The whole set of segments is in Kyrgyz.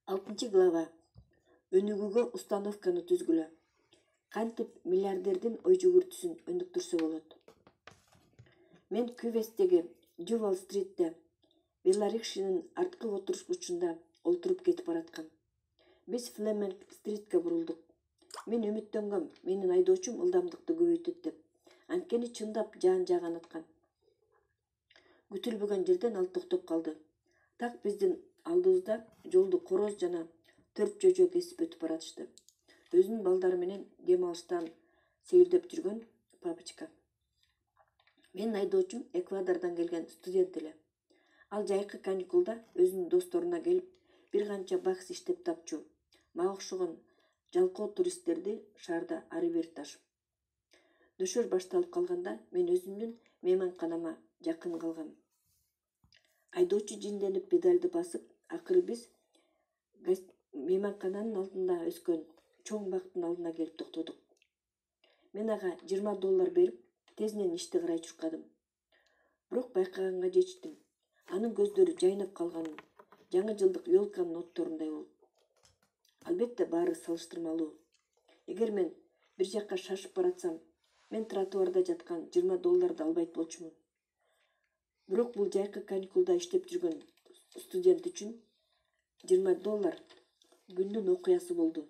6 глава. Өнүгүүгө установканы түзгүлө. Кантип миллиардердин ой жүгүртүүсүн өнүктүрсө болот. Мен Кювестеги Дювал стритте велорикшанын арткы отургучунда олтуруп кетип бараткам. Биз Флеминг стритке бурулдук. Мен үмүттөнгөм, менин айдоочум ылдамдыкты көбөйтөт деп. Анткени чындап жаан жааган аткан. Күтүлбөгөн жерден ал токтоп калды. Так биздин алдыбызда жолду короз жана 4 жожо кесип өтүп баратышты. Өзүнүн балдары менен дем алыштан сейилдеп жүргөн папочка. Менин айдоочум Эквадордон келген студент эле. Ал жайкы каникулда өзүнүн досторуна келип, бир канча бакс иштеп тапчу. Мага окшогон жалкоо туристтерди шаарда ары бери ташып. Дөшөр башталып калганда мен өзүмдүн мейманканама жакын калгам. Айдоочу жинденип педалды басып, акыры биз мейманкананын алдында өскөн чоң бактын алдына келип токтодук. Мен ага $20 берип, тезинен ишти карай чуркадым. Бирок байкаганга жетиштим. Анын көздөрү жайнап калганын, жаңы жылдык елканын отторундай болуп. Албетте баары салыштырмалуу. Эгер мен бир жакка шашып баратсам, мен тротуарда жаткан $20 албайт болчумун. Бирок бул жайкы каникулда иштеп жүргөн студент үчүн $20 күндүн окуясы болду.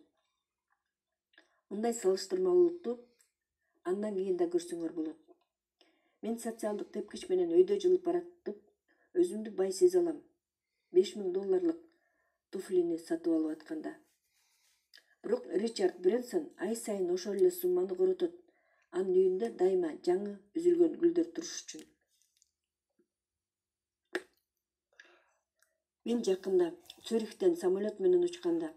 Мындай салыштырмалуулукту андан кийин да көрсөңөр болот. Мен социалдык тепкич менен өйдө жылып баратып, өзүмдү бай сезе алам. $5000 туфлини сатып алып атканда. Бирок Ричард Брэнсон ай сайын ошол эле сумманы коротот. Анын үйүндө дайыма жаңы үзүлгөн гүлдөр туруш үчүн. Мен жакында Цюрихтен самолет менен учканда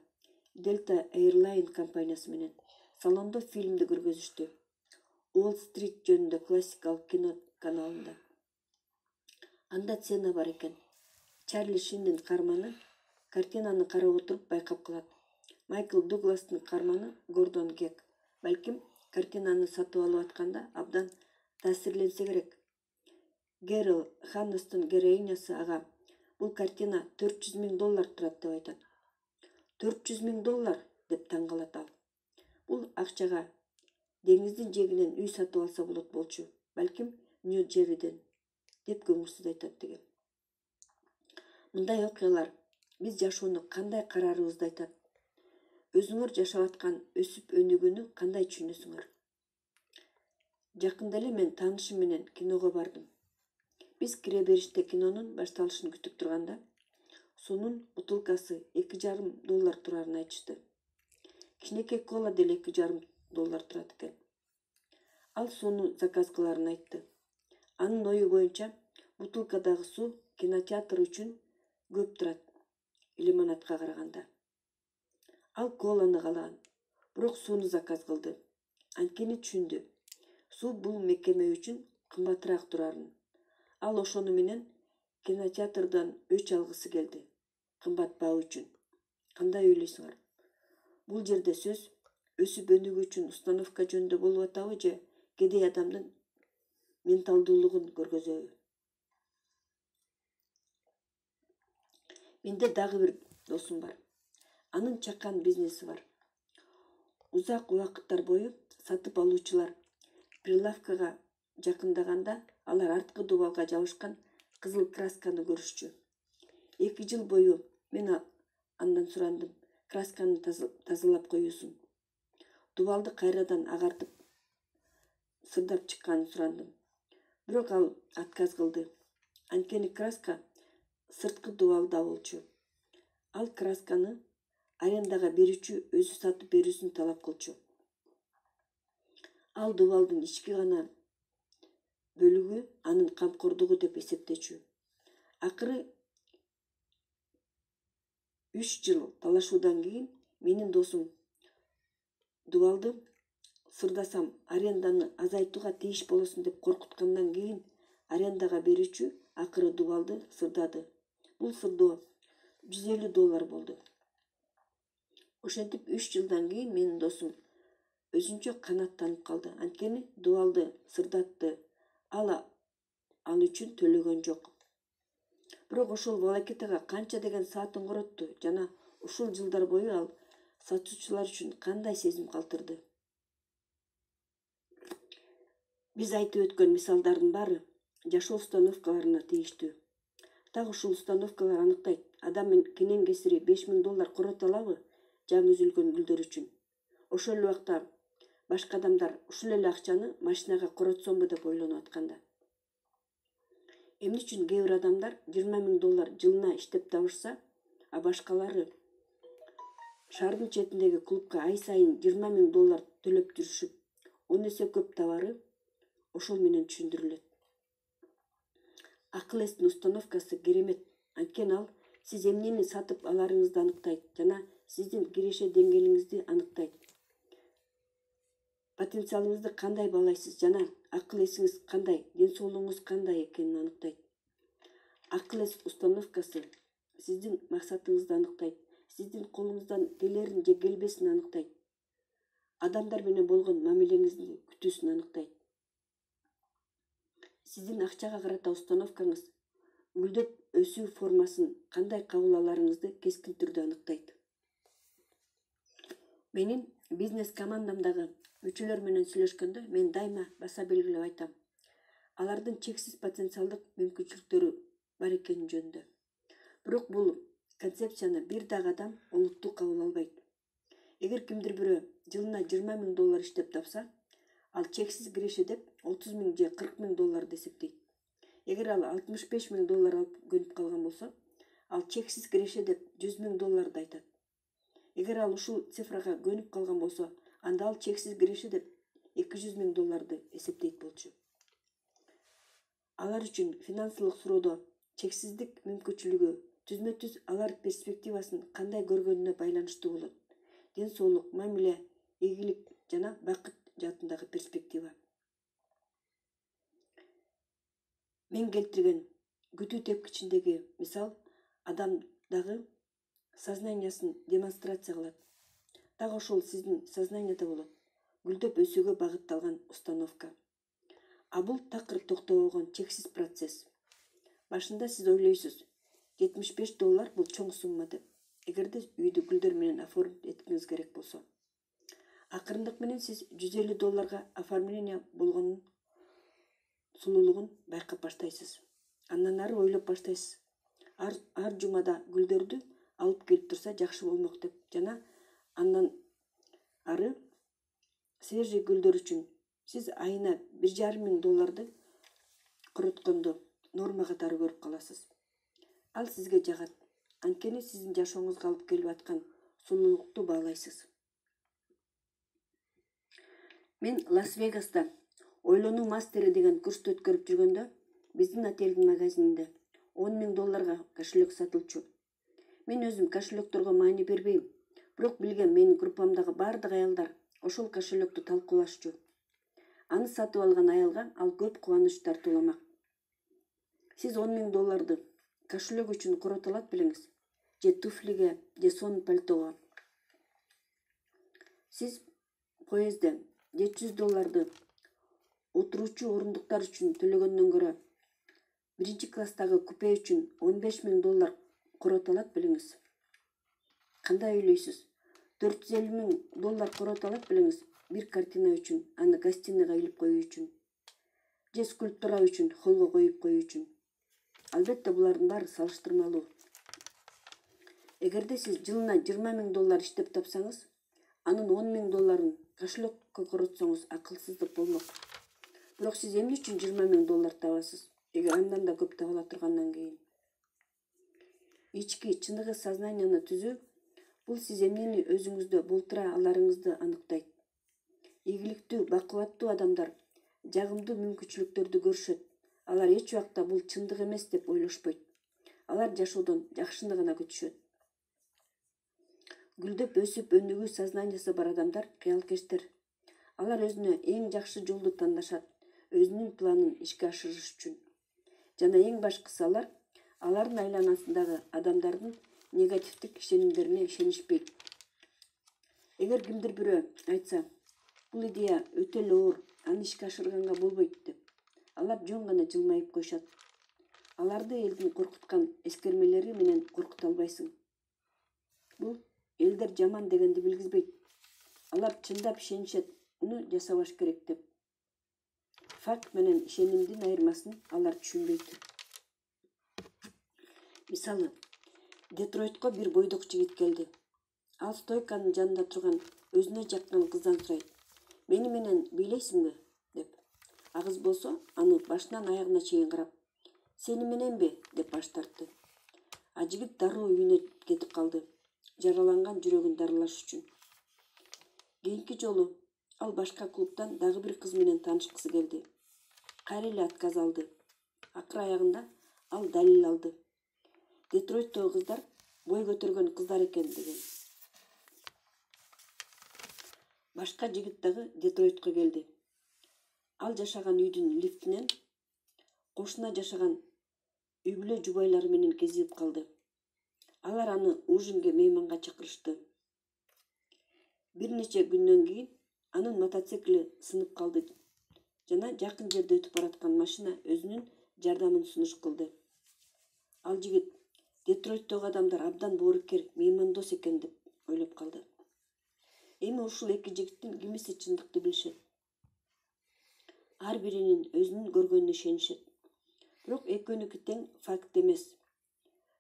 Delta Airline компаниясы менен салондо фильмди көргөзүштү. Уолл-стрит жөнүндө классикалык кино каналында. Анда сцена бар экен. Чарли Шиндин карманы картинаны карап отуруп байкап калат. Майкл Дугластын карманы Гордон Гек. Балким картинаны сатып алып атканда абдан таасирленсе керек. Гэрол Ханнестын героинясы ага бул картина $400,000 турат деп айтат. $400,000 деп таң калат ал. Бул акчага деңиздин жээгинен үй сатып алса болот болчу. Балким Нью-Джериден деп көңүлсүз айтат деген. Мындай окуялар биз жашоону кандай караарыбызды айтат. Өзүңөр жашап аткан өсүп өнүгүүнү кандай түшүнөсүңөр? Жакында эле мен таанышым менен киного бардым. Биз кире бериште кинонун башталышын күтүп турганда, суунун бутылкасы $2,5 турарын айтышты. Кичинекей кола деле $2,5 турат экен. Ал сууну заказ кыларын айтты. Анын ою боюнча бутылкадагы суу кинотеатр үчүн көп турат, лимонадка караганда. Ал коланы каалаган, бирок сууну заказ кылды. Анткени түшүндү. Суу бул мекеме үчүн кымбатыраак турарын. Ал ошону менен кинотеатрдан өч алгысы келди. Кымбат баа үчүн. Кандай ойлойсуңар? Бул жерде сөз өсүп өнүгүү үчүн установка жөнүндө болуп атабы же кедей адамдын менталдуулугун көргөзөбү? Менде дагы бир досум бар. Анын чакан бизнеси бар. Узак убакыттар бою сатып алуучулар прилавкага жакындаганда алар арткы дубалга жабышкан кызыл красканы көрүшчү. 2 жыл бою мен андан сурандым, красканы тазалап коюусун. Дубалды кайрадан агартып сырдап чыкканын сурандым. Бирок ал отказ кылды. Анткени краска сырткы дубалда болчу. Ал красканы арендага берүүчү өзү сатып берүүсүн талап кылчу. Ал дубалдын ички гана бөлүгү анын камкордугу деп эсептечү. Акыры 3 жыл талашуудан кийин менин досум дубалды сырдасам аренданы азайтууга тийиш болосуң деп коркуткандан кийин арендага берүүчү акыры дубалды сырдады. Бул сырдоо $150 болду. Ошентип 3 жылдан кийин менин досум өзүнчө канааттанып калды. Анткени дубалды сырдатты. Ал үчүн төлөгөн жок. Бирок ошол волокитага канча деген саатын коротту жана Ушул жылдар бою ал сатуучулар үчүн кандай сезим калтырды? Биз айтып өткөн мисалдардын баары жашоо установкаларына тийиштүү. Так ушул установкалар аныктайт, адам кенен кесири $5000 корото алабы жаңы үзүлгөн гүлдөр үчүн. Ошол эле убакта башка адамдар ушул эле акчаны машинага коротсомбу деп ойлонуп атканда. Эмне үчүн кээ бир адамдар $20000 жылына иштеп табышса, а башкалары шаардын четиндеги клубка ай сайын $20000 төлөп жүрүшүп, 10 эсе көп табары ошол менен түшүндүрүлөт. Акыл эстин установкасы керемет, анткени ал сиз эмнени сатып аларыңызды аныктайт жана сиздин киреше деңгээлиңизди аныктайт. Потенциалыңызды кандай баалайсыз жана акыл эсиңиз кандай, ден соолугуңуз кандай экенин аныктайт. Акыл эс установкасы сиздин максатыңызды аныктайт, сиздин колуңуздан келерин же келбесин аныктайт. Адамдар менен болгон мамилеңиздин күтүүсүн аныктайт. Сиздин акчага карата установкаңыз гүлдөп өсүү формасын кандай кабыл аларыңызды кескин түрдө аныктайт. Менин бизнес командамдагы мүчөлөр менен сүйлөшкөндө мен дайыма баса белгилеп айтам. Алардын чексиз потенциалдык мүмкүнчүлүктөрү бар экени жөнүндө. Бирок бул концепцияны бир дагы адам олуттуу кабыл албайт. Эгер кимдир бирөө жылына $20000 иштеп тапса, ал чексиз киреше деп $30,000 же $40,000 эсептейт. Эгер ал $65,000 алып көнүп калган болсо, ал чексиз киреше деп $100,000 айтат. Эгер ал ушул цифрага көнүп калган болсо, анда ал чексиз киреше деп $200,000 эсептейт болчу. Алар үчүн финансылык суроодо чексиздик мүмкүнчүлүгү түзмө-түз алар перспективасын кандай көргөнүнө байланыштуу болот. Ден соолук, мамиле, ийгилик жана бакыт жаатындагы перспектива. Мен келтирген күтүү тепкичиндеги мисал адамдагы сознаниясын демонстрация кылат. Так ошол сиздин сознанияда болот. Гүлдөп өсүүгө багытталган установка. А бул такыр токтобогон чексиз процесс. Башында сиз ойлойсуз, $75 бул чоң сумма деп. Эгерде үйдү гүлдөр менен оформить эткиңиз керек болсо. Акырындык менен сиз $150 оформление болгонун сулуулугун байкап баштайсыз. Андан ары ойлоп баштайсыз. Ар жумада гүлдөрдү алып келип турса жакшы болмок деп жана андан ары свежий гүлдөр үчүн сиз айына $1,500 коротконду норма катары көрүп каласыз. Ал сизге жагат. Анткени сиздин жашооңузга алып келип аткан сулуулукту баалайсыз. Мен Лас-Вегаста ойлонуу мастери деген курсту өткөрүп жүргөндө, биздин отелдин магазининде $10,000 кошелек сатылчу. Мен өзүм кошелекторго маани бербейм, бирок билгем менин группамдагы бардык аялдар ошол кошелекти талкуулашчу. Аны сатып алган аялга ал көп кубаныч тартууламак. Сиз $10,000 кошелек үчүн корото алат белеңиз, же туфлиге, же сонун пальтого. Сиз поездде $700 отуруучу орундуктар үчүн төлөгөндөн көрө, биринчи класстагы купе үчүн $15,000 корото алат белеңиз. Кандай ойлойсуз? $450,000 корото алат белеңиз бир картина үчүн, аны гостиныйга илип коюу үчүн, же скульптура үчүн, холго коюп коюу үчүн. Албетте булардын баары салыштырмалуу. Эгерде сиз жылына $20,000 иштеп тапсаңыз, анын $10,000 кошелекке коротсоңуз акылсыздык болмок. Бирок сиз эмне үчүн $20,000 табасыз, эгер андан да көп таба ала тургандан кийин? Ички чыныгы сознанияны түзүү бул сиз эмнени өзүңүздө болтура аларыңызды аныктайт. Ийгиликтүү, бакубаттуу адамдар жагымдуу мүмкүнчүлүктөрдү көрүшөт. Алар эч убакта бул чындык эмес деп ойлошпойт. Алар жашоодон жакшыны гана күтүшөт. Гүлдөп өсүп өнүгүү сознаниясы бар адамдар кыялкештер. Алар өзүнө эң жакшы жолду тандашат, өзүнүн планын ишке ашырыш үчүн. Жана эң башкысы алардын айланасындагы адамдардын негативдик ишенимдерине ишенишпейт. Эгер кимдир бирөө айтса, бул идея өтө эле оор, аны ишке ашырганга болбойт деп, алар жөн гана жылмайып коюшат. Аларды элдин коркуткан эскермелери менен коркута албайсың. Бул элдер жаман дегенди билгизбейт. Алар чындап ишенишет, муну жасабаш керек деп. Факт менен ишенимдин айырмасын алар түшүнбөйт. Мисалы, Детройтко бир бойдок жигит келди. Ал стойканын жанында турган өзүнө жаккан кыздан сурайт: "Мени менен бийлейсиңби?" деп. А кыз болсо аны башынан аягына чейин карап: "Сени мененби?" деп баш тартты. А жигит дароо үйүнө кетип калды, жараланган жүрөгүн дарылаш үчүн. Кийинки жолу ал башка клубдан дагы бир кыз менен таанышкысы келди. Кайра эле отказ алды. Акыр аягында ал далил алды: Детройттогу кыздар бой көтөргөн кыздар экен деген. Башка жигит дагы Детройтко келди. Ал жашаган үйдүн лифтинен кошуна жашаган үй бүлө жубайлары менен кезигип калды. Алар аны ужинге мейманга чакырышты. Бир нече күндөн кийин анын мотоцикли сынып калды жана жакын жерде өтүп бараткан машина өзүнүн жардамын сунуш кылды. Ал жигит Детройттогу адамдар абдан боорукер, меймандос экен деп ойлоп калды. Эми ушул эки жигиттин кимиси чындыкты билишет. Ар биринин өзүнүн көргөнүнө ишенишет. Бирок экөөнүкү тең факт эмес.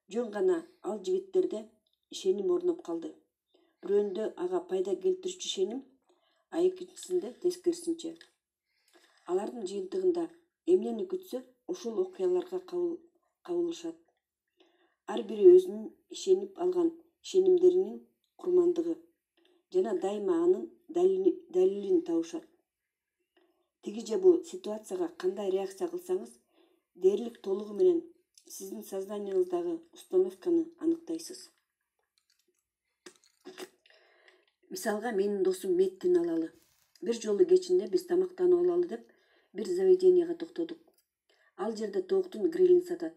Жөн гана ал жигиттерде ишеним орноп калды. Бирөөндө ага пайда келтирүүчү ишеним, а экинчисинде тескерисинче. Алардын жыйынтыгында эмнени күтсө, ошол окуяларга кабылышат. Ар бири өзүнүн ишенип алган ишенимдеринин курмандыгы жана дайыма анын далилин табышат. Тиги же бул ситуацияга кандай реакция кылсаңыз, дээрлик толугу менен сиздин сознанияңыздагы установканы аныктайсыз. Мисалга, менин досум Меттин алалы. Бир жолу кечинде биз тамактанып алалы деп бир заведенияга токтодук. Ал жерде тооктун грилин сатат.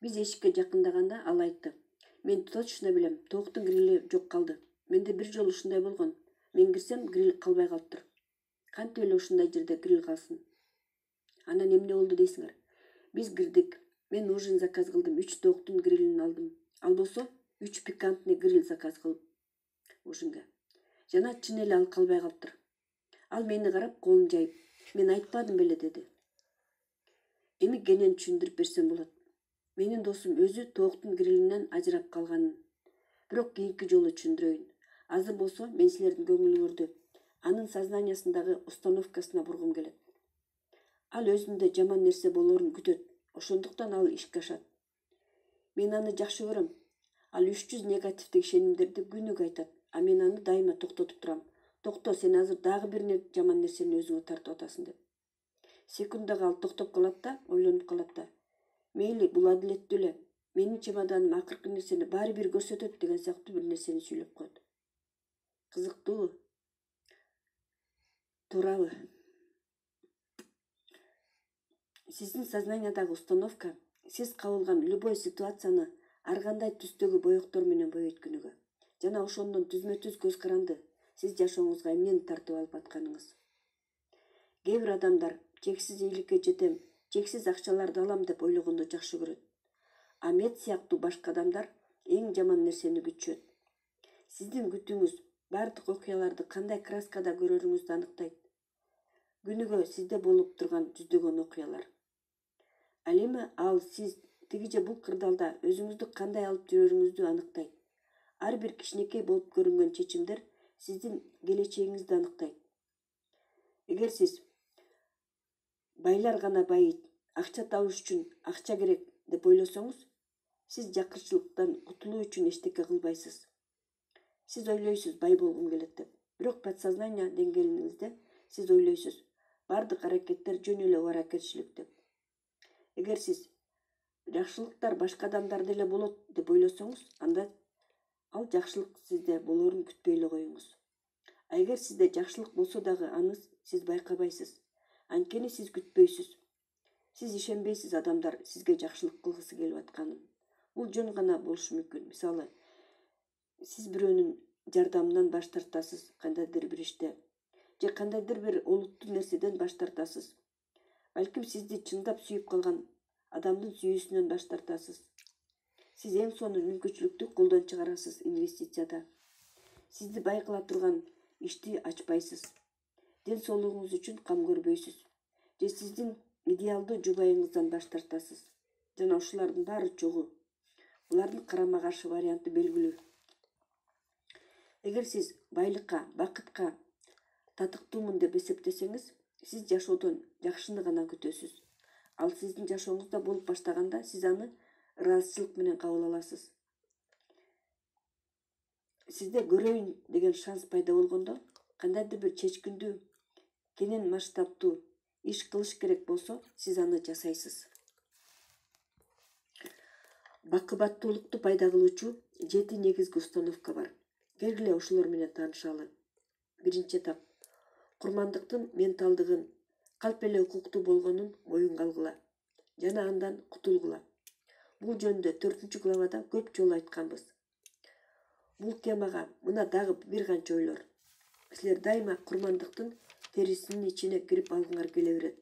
Биз эшикке жакындаганда ал айтты: "Мен точно билем, тооктун грили жок калды. Менде бир жолу ушундай болгон. Мен кирсем, грил калбай калыптыр. Кантип эле ушундай жерде грил калсын?" Анан эмне болду дейсиңер? Биз кирдик. Мен ужин заказ кылдым, 3 тооктун грилин алдым. Ал болсо 3 пикантный гриль заказ кылып ужинге. Жана чын эле ал калбай калыптыр. Ал мени карап, колун жайып: "Мен айтпадым беле" деди. Эми кенен түшүндүрүп берсем болот. Менин досум өзү тооктун грилинен ажырап калганын. Бирок кийинки жолу түшүндүрөйүн. Азыр болсо мен силердин көңүлүңөрдү анын сознаниясындагы установкасына бургум келет. Ал өзүндө жаман нерсе болоорун күтөт, ошондуктан ал ишке ашат. Мен аны жакшы көрөм. Ал 300 негативдик ишенимдерди күнүгө айтат, а мен аны дайыма токтотуп турам. Токто, сен азыр дагы бир жаман нерсени өзүңө тартып атасың деп. Секундага ал токтоп калат да, ойлонуп калат да: "Мейли, бул адилеттүү эле. Менин чемоданым акыркы нерсени баары бир көрсөтөт" деген сыяктуу бир нерсени сүйлөп коет. Кызыктуубу? Туурабы? Сиздин сознаниядагы установка сиз кабылган любой ситуацияны ар кандай түстөгү боектор менен бойойт күнүгө. Жана ошондон түзмө-түз көз каранды сиз жашооңузга эмнени тартып алып атканыңыз. Кээ бир адамдар чексиз ийгиликке жетем, чексиз акчаларды алам деп ойлогонду жакшы көрөт. А Мет сыяктуу башка адамдар эң жаман нерсени күтүшөт. Сиздин күтүүңүз бардык окуяларды кандай краскада көрөрүңүздү аныктайт. Күнүгө сизде болуп турган жүздөгөн окуялар. Ал эми ал сиз тиги же бул кырдаалда өзүңүздү кандай алып жүрөрүңүздү аныктайт. Ар бир кичинекей болуп көрүнгөн чечимдер сиздин келечегиңизди аныктайт. Эгер сиз байлар гана байыйт, акча табыш үчүн акча керек деп ойлосоңуз, сиз жакырчылыктан кутулуу үчүн эчтеке кылбайсыз. Сиз ойлойсуз бай болгум келет деп. Бирок подсознание деңгээлиңизде сиз ойлойсуз бардык аракеттер жөн эле убаракерчилик деп. Эгер сиз жакшылыктар башка адамдарда эле болот деп ойлосоңуз, анда ал жакшылык сизде болоорун күтпөй эле коюңуз. А эгер сизде жакшылык болсо дагы аны сиз байкабайсыз. Анткени сиз күтпөйсүз. Сиз ишенбейсиз адамдар сизге жакшылык кылгысы келип атканын. Бул жөн гана болушу мүмкүн. Мисалы, сиз бирөөнүн жардамынан баш тартасыз кандайдыр бир иште, же кандайдыр бир олуттуу нерседен баш тартасыз. Балким сизди чындап сүйүп калган адамдын сүйүүсүнөн баш тартасыз. Сиз эң сонун мүмкүнчүлүктү колдон чыгарасыз инвестицияда. Сизди байкала турган ишти ачпайсыз. Ден соолугуңуз үчүн кам көрбөйсүз. Же сиздин идеалдуу жубайыңыздан баш тартасыз. Жана ушулардын баары чогуу. Булардын карама каршы варианты белгилүү. Эгер сиз байлыкка, бакытка татыктуумун деп эсептесеңиз, сиз жашоодон жакшыны гана күтөсүз. Ал сиздин жашооңузда болуп баштаганда сиз аны ыраазычылык менен кабыл аласыз. Сизде көрөйүн деген шанс пайда болгондо, кандайдыр бир чечкиндүү, кенен масштабтуу иш кылыш керек болсо, сиз аны жасайсыз. Бакыбаттуулукту пайда кылуучу 7 негизги установка бар. Келгиле ошолор менен таанышалы. Биринчи этап. Курмандыктын менталдыгын, калп эле укуктуу болгонун моюнга алгыла жана андан кутулгула. Бул жөнүндө 4-главада көп жолу айтканбыз. Бул темага мына дагы бир канча ойлор. Силер дайыма курмандыктын терисинин ичине кирип алгыңар келе берет.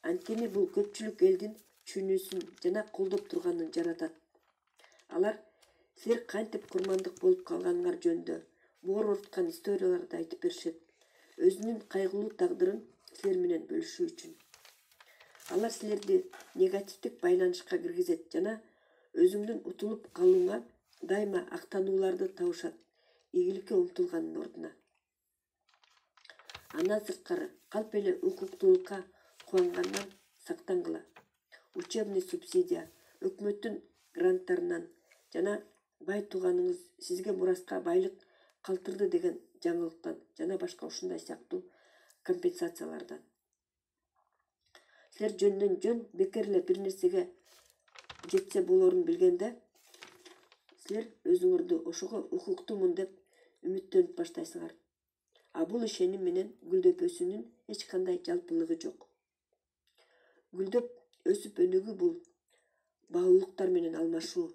Анткени бул көпчүлүк элдин түшүнүүсүн жана колдоп турганын жаратат. Алар силер кантип курмандык болуп калганыңар жөнүндө боор орткан историяларды айтып беришет. Өзүнүн кайгылуу тагдырын силер менен бөлүшүү үчүн. Алар силерди негативдик байланышка киргизет жана өзүңдүн утулуп калууңа дайыма актанууларды табышат, ийгиликке умтулганын ордуна. Андан сырткары, калп эле укуктуулукка кубангандан сактангыла. Учебный субсидия, өкмөттүн гранттарынан жана бай тууганыңыз сизге мураска байлык калтырды деген жаңылыктан жана башка ушундай сыяктуу компенсациялардан. Силер жөндөн жөн бекер эле бир нерсеге жетсе болорун билгенде, силер өзүңөрдү ошого укуктуумун деп үмүттөнүп баштайсыңар. А бул ишеним менен гүлдөп өсүүнүн эч кандай жалпылыгы жок. Гүлдөп өсүп өнүгүү бул баалуулуктар менен алмашуу,